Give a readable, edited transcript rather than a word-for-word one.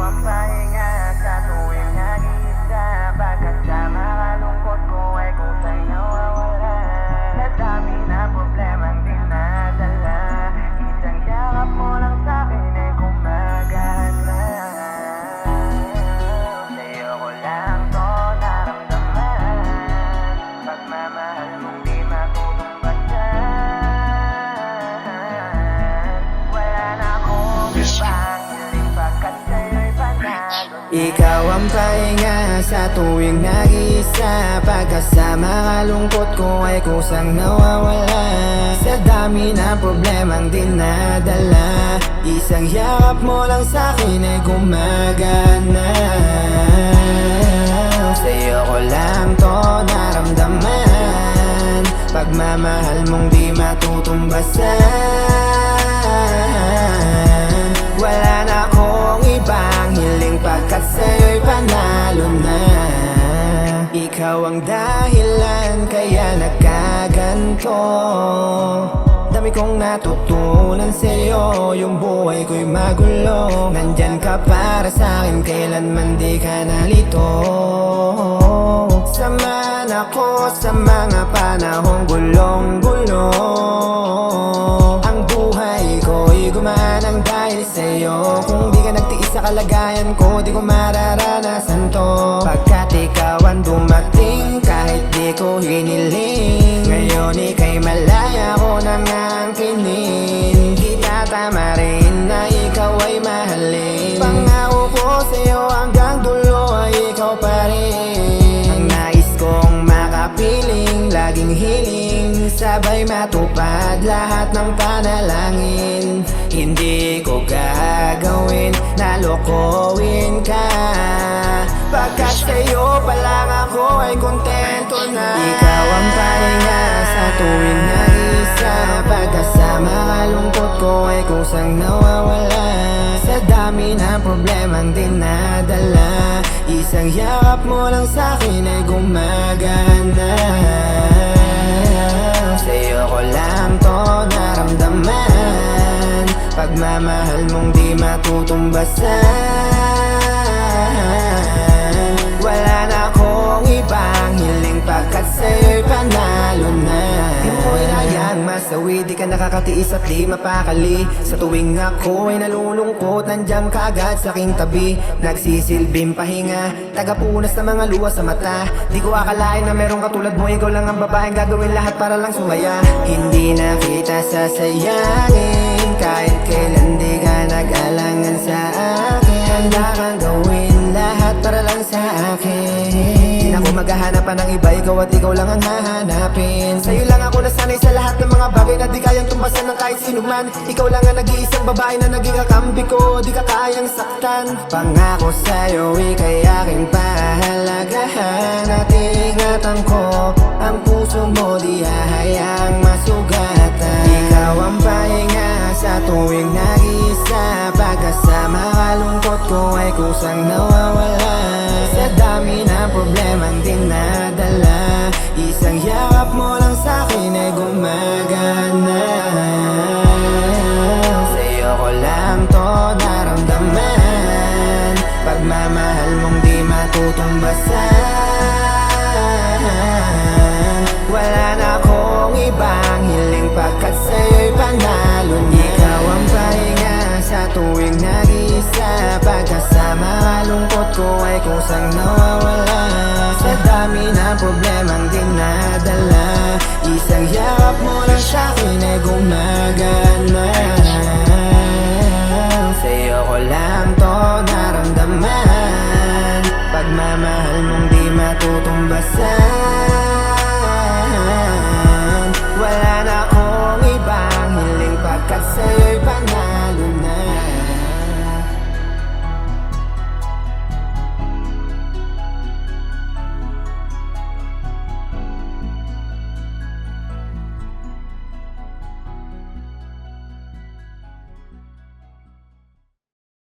ang pahinga sa tuwing nag-iisa. Pagkat sa malungkot ko ay kusang nawawala. Sa dami na problemang dinadala, isang yakap mo lang sa'kin ay gumagana. Sa'yo ko lang to naramdaman, pagmamahal mong di matutumbasan. Wala na akong ibang hiling pagkat sa'yo'y panalo na. Ikaw ang pahinga sa tuwing nag-iisa. Pagka sa malungkot ko ay kusang nawawala. Sa dami na problemang dinadala, isang yakap mo lang sa'kin ay gumagana. Sa'yo ko lang to naramdaman, pagmamahal mong di matutumbasan. Wala na akong ibang hiling pagkat sa'yo'y panalo na. Ikaw ang dahilan kaya nagkaganto. Dami kong natutunan sa'yo, yung buhay ko'y magulo. Nandyan ka para sa'kin, kailanman di ka nalito. Samahan ako sa mga panahong gulong-gulo. Ang buhay ko'y gumanang dahil sa'yo. Kung di ka nagtiis sa kalagayan ko, di ko mararanasan to. Pagkat ikaw ang dumating kahit di ko hiniling. Ngayon ika'y malaya ko nang angkinin. Di tatama rin na ikaw ay mahalin. Pangako ko sa'yo hanggang dulo ay ikaw pa rin. Ang nais kong makapiling, laging hiling, sabay matupad lahat ng panalangin. Hindi ko gagawin na lokohin ka, pagkat sa'yo pa lang ako ay kontento na. Ikaw ang pahinga sa tuwing nag-iisa. Pagka sa malungkot ko ay kusang nawawala. Sa dami na problemang dinadala, isang yakap mo lang sa'kin ay gumagana. Sa'yo ko lang to naramdaman, pagmamahal mong di matutumbasan. Wala na akong ibang hiling pagkat sa'yo'y panalo na. Di mo inayang masawi, di ka nakakatiis at di mapakali. Sa tuwing ako ay nalulungkot, nandiyan ka agad sa aking tabi. Nagsisilbing pahinga, tagapunas ng mga luha sa mata. Di ko akalain na meron katulad mo, ikaw lang ang babaeng gagawin lahat para lang sumaya. Hindi na kita sasayangin, kahit kailan di ka nag-alangan sa akin. Handa kang gawin lahat para lang sa akin. Di na ako maghahanap pa ng iba, ikaw at ikaw lang ang hahanapin. Sa'yo lang ako nasanay sa lahat ng mga bagay na di kayang tumbasan ng kahit sino man. Ikaw lang ang nag-iisang babae na naging kakampi ko, di ka kayang saktan. Pangako sa'yo ika'y aking pahalagahan, at ingatan ko ang puso mo, di hahayaang masugatan. Ikaw ang pahinga sa tuwing nag-iisa. Pagka sa malungkot ko ay kusang nawawala. Sa dami na problemang dinadala, isang yakap mo lang sa'kin ay gumagana. Sa'yo ko lang to naramdaman, pagmamahal mong di matutumbasan. Wala na akong ibang hiling pagkat sa'yo'y panalo na. Ikaw ang pahinga sa tuwing nag-iisa. Pagka sa malungkot ko ay kusang nawawala. Sa dami na problemang dinadala, isang yakap mo lang sa'kin ay gumagana. Sa'yo ko lang to naramdaman, pagmamahal mong di matutumbasan. Wala na akong ibang hiling pagkat sa'yo